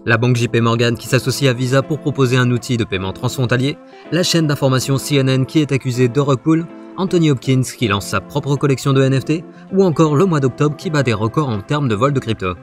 La banque JP Morgan qui s'associe à Visa pour proposer un outil de paiement transfrontalier, la chaîne d'information CNN qui est accusée de rug pull, Anthony Hopkins qui lance sa propre collection de NFT, ou encore le mois d'octobre qui bat des records en termes de vol de crypto.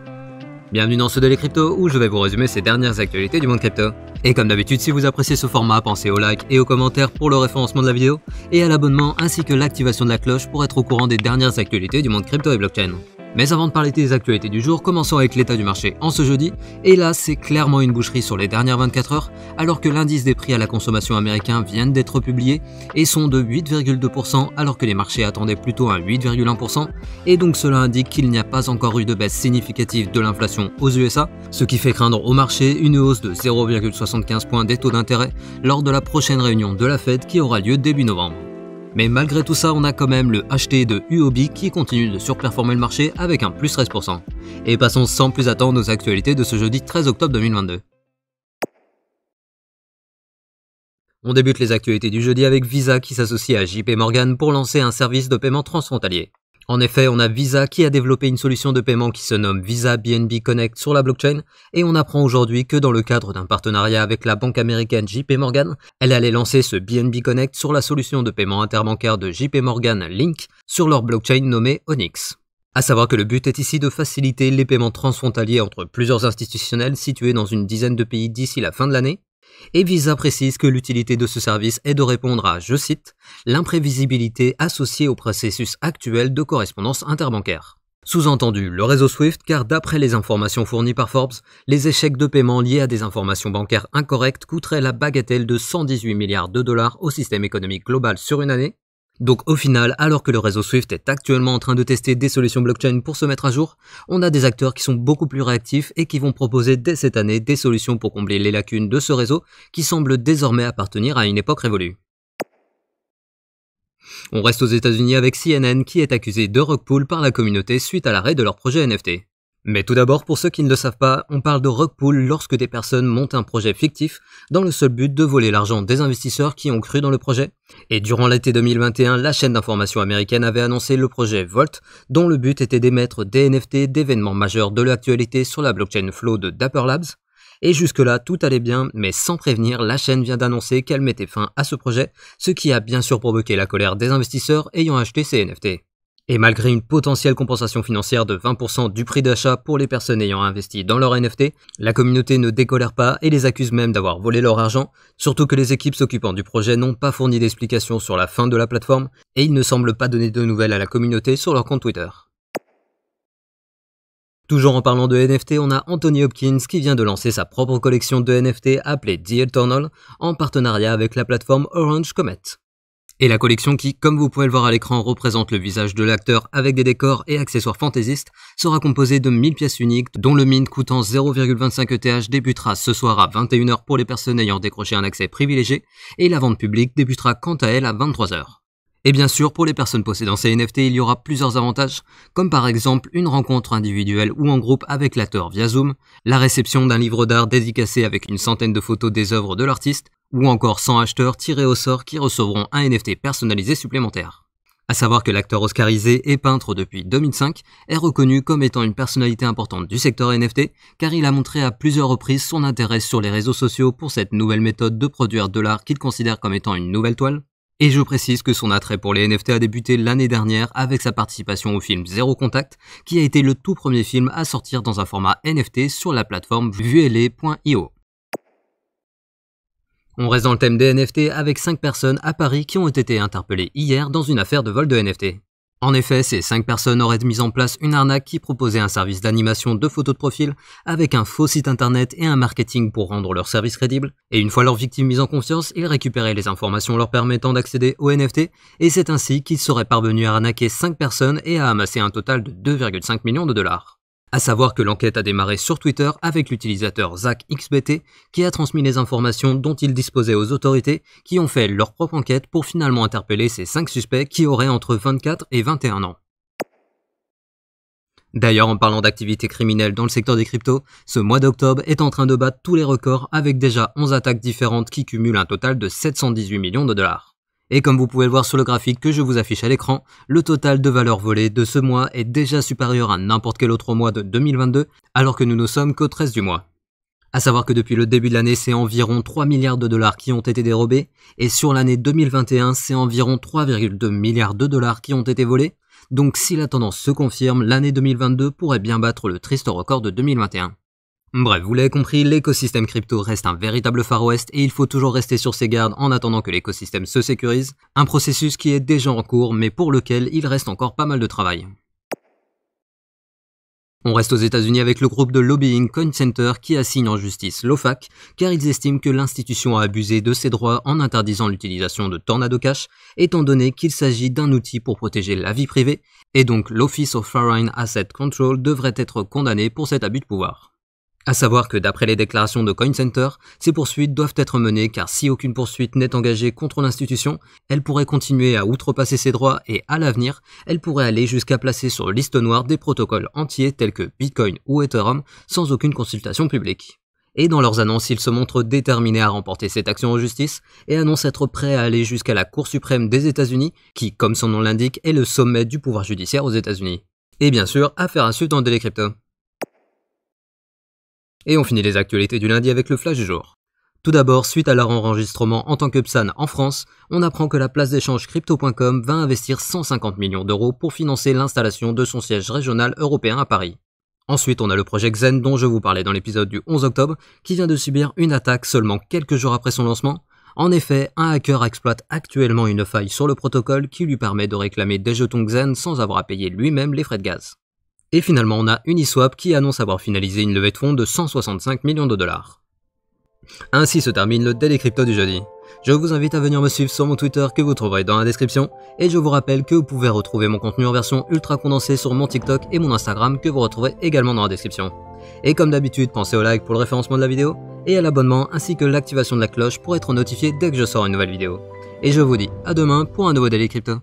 Bienvenue dans ce Daily Crypto où je vais vous résumer ces dernières actualités du monde crypto. Et comme d'habitude, si vous appréciez ce format, pensez au like et aux commentaires pour le référencement de la vidéo, et à l'abonnement ainsi que l'activation de la cloche pour être au courant des dernières actualités du monde crypto et blockchain. Mais avant de parler des actualités du jour, commençons avec l'état du marché en ce jeudi, et là c'est clairement une boucherie sur les dernières 24 heures, alors que l'indice des prix à la consommation américain vient d'être publié, et sont de 8,2% alors que les marchés attendaient plutôt un 8,1%, et donc cela indique qu'il n'y a pas encore eu de baisse significative de l'inflation aux USA, ce qui fait craindre au marché une hausse de 0,75 points des taux d'intérêt lors de la prochaine réunion de la Fed qui aura lieu début novembre. Mais malgré tout ça, on a quand même le HT de UOB qui continue de surperformer le marché avec un plus 13%. Et passons sans plus attendre aux actualités de ce jeudi 13 octobre 2022. On débute les actualités du jeudi avec Visa qui s'associe à JP Morgan pour lancer un service de paiement transfrontalier. En effet, on a Visa qui a développé une solution de paiement qui se nomme Visa BNB Connect sur la blockchain, et on apprend aujourd'hui que dans le cadre d'un partenariat avec la banque américaine JP Morgan, elle allait lancer ce BNB Connect sur la solution de paiement interbancaire de JP Morgan Link sur leur blockchain nommée Onyx. À savoir que le but est ici de faciliter les paiements transfrontaliers entre plusieurs institutionnels situés dans une dizaine de pays d'ici la fin de l'année. Et Visa précise que l'utilité de ce service est de répondre à, je cite, l'imprévisibilité associée au processus actuel de correspondance interbancaire. Sous-entendu, le réseau SWIFT, car d'après les informations fournies par Forbes, les échecs de paiement liés à des informations bancaires incorrectes coûteraient la bagatelle de 118 milliards de dollars au système économique global sur une année. Donc au final, alors que le réseau SWIFT est actuellement en train de tester des solutions blockchain pour se mettre à jour, on a des acteurs qui sont beaucoup plus réactifs et qui vont proposer dès cette année des solutions pour combler les lacunes de ce réseau qui semble désormais appartenir à une époque révolue. On reste aux États-Unis avec CNN qui est accusé de rug pull par la communauté suite à l'arrêt de leur projet NFT. Mais tout d'abord, pour ceux qui ne le savent pas, on parle de rug pull lorsque des personnes montent un projet fictif dans le seul but de voler l'argent des investisseurs qui ont cru dans le projet. Et durant l'été 2021, la chaîne d'information américaine avait annoncé le projet Volt, dont le but était d'émettre des NFT d'événements majeurs de l'actualité sur la blockchain Flow de Dapper Labs. Et jusque-là, tout allait bien, mais sans prévenir, la chaîne vient d'annoncer qu'elle mettait fin à ce projet, ce qui a bien sûr provoqué la colère des investisseurs ayant acheté ces NFT. Et malgré une potentielle compensation financière de 20% du prix d'achat pour les personnes ayant investi dans leur NFT, la communauté ne décolère pas et les accuse même d'avoir volé leur argent, surtout que les équipes s'occupant du projet n'ont pas fourni d'explications sur la fin de la plateforme et ils ne semblent pas donner de nouvelles à la communauté sur leur compte Twitter. Toujours en parlant de NFT, on a Anthony Hopkins qui vient de lancer sa propre collection de NFT appelée The Eternal en partenariat avec la plateforme Orange Comet. Et la collection qui, comme vous pouvez le voir à l'écran, représente le visage de l'acteur avec des décors et accessoires fantaisistes, sera composée de 1000 pièces uniques, dont le mint coûtant 0,25 ETH débutera ce soir à 21h pour les personnes ayant décroché un accès privilégié, et la vente publique débutera quant à elle à 23h. Et bien sûr, pour les personnes possédant ces NFT, il y aura plusieurs avantages, comme par exemple une rencontre individuelle ou en groupe avec l'acteur via Zoom, la réception d'un livre d'art dédicacé avec une centaine de photos des œuvres de l'artiste, ou encore 100 acheteurs tirés au sort qui recevront un NFT personnalisé supplémentaire. À savoir que l'acteur oscarisé et peintre depuis 2005 est reconnu comme étant une personnalité importante du secteur NFT car il a montré à plusieurs reprises son intérêt sur les réseaux sociaux pour cette nouvelle méthode de produire de l'art qu'il considère comme étant une nouvelle toile. Et je précise que son attrait pour les NFT a débuté l'année dernière avec sa participation au film Zero Contact qui a été le tout premier film à sortir dans un format NFT sur la plateforme Vuele.io. On reste dans le thème des NFT avec 5 personnes à Paris qui ont été interpellées hier dans une affaire de vol de NFT. En effet, ces 5 personnes auraient mis en place une arnaque qui proposait un service d'animation de photos de profil avec un faux site internet et un marketing pour rendre leur service crédible. Et une fois leurs victimes mises en confiance, ils récupéraient les informations leur permettant d'accéder aux NFT et c'est ainsi qu'ils seraient parvenus à arnaquer 5 personnes et à amasser un total de 2,5 millions de dollars. À savoir que l'enquête a démarré sur Twitter avec l'utilisateur ZachXBT qui a transmis les informations dont il disposait aux autorités qui ont fait leur propre enquête pour finalement interpeller ces 5 suspects qui auraient entre 24 et 21 ans. D'ailleurs, en parlant d'activités criminelles dans le secteur des cryptos, ce mois d'octobre est en train de battre tous les records avec déjà 11 attaques différentes qui cumulent un total de 718 millions de dollars. Et comme vous pouvez le voir sur le graphique que je vous affiche à l'écran, le total de valeur volée de ce mois est déjà supérieur à n'importe quel autre mois de 2022, alors que nous ne sommes qu'au 13 du mois. À savoir que depuis le début de l'année, c'est environ 3 milliards de dollars qui ont été dérobés, et sur l'année 2021, c'est environ 3,2 milliards de dollars qui ont été volés. Donc si la tendance se confirme, l'année 2022 pourrait bien battre le triste record de 2021. Bref, vous l'avez compris, l'écosystème crypto reste un véritable Far West et il faut toujours rester sur ses gardes en attendant que l'écosystème se sécurise, un processus qui est déjà en cours mais pour lequel il reste encore pas mal de travail. On reste aux États-Unis avec le groupe de lobbying CoinCenter qui assigne en justice l'OFAC car ils estiment que l'institution a abusé de ses droits en interdisant l'utilisation de Tornado Cash étant donné qu'il s'agit d'un outil pour protéger la vie privée et donc l'Office of Foreign Asset Control devrait être condamné pour cet abus de pouvoir. À savoir que d'après les déclarations de CoinCenter, ces poursuites doivent être menées car si aucune poursuite n'est engagée contre l'institution, elle pourrait continuer à outrepasser ses droits et à l'avenir, elle pourrait aller jusqu'à placer sur liste noire des protocoles entiers tels que Bitcoin ou Ethereum sans aucune consultation publique. Et dans leurs annonces, ils se montrent déterminés à remporter cette action en justice et annoncent être prêts à aller jusqu'à la Cour suprême des États-Unis qui, comme son nom l'indique, est le sommet du pouvoir judiciaire aux États-Unis. Et bien sûr, affaire à suivre dans le Daily Crypto. Et on finit les actualités du lundi avec le flash du jour. Tout d'abord, suite à leur enregistrement en tant que PSAN en France, on apprend que la place d'échange Crypto.com va investir 150 millions d'euros pour financer l'installation de son siège régional européen à Paris. Ensuite, on a le projet Xen dont je vous parlais dans l'épisode du 11 octobre, qui vient de subir une attaque seulement quelques jours après son lancement. En effet, un hacker exploite actuellement une faille sur le protocole qui lui permet de réclamer des jetons Xen sans avoir à payer lui-même les frais de gaz. Et finalement, on a Uniswap qui annonce avoir finalisé une levée de fonds de 165 millions de dollars. Ainsi se termine le Daily Crypto du jeudi. Je vous invite à venir me suivre sur mon Twitter que vous trouverez dans la description, et je vous rappelle que vous pouvez retrouver mon contenu en version ultra condensée sur mon TikTok et mon Instagram que vous retrouverez également dans la description. Et comme d'habitude, pensez au like pour le référencement de la vidéo, et à l'abonnement ainsi que l'activation de la cloche pour être notifié dès que je sors une nouvelle vidéo. Et je vous dis à demain pour un nouveau Daily Crypto.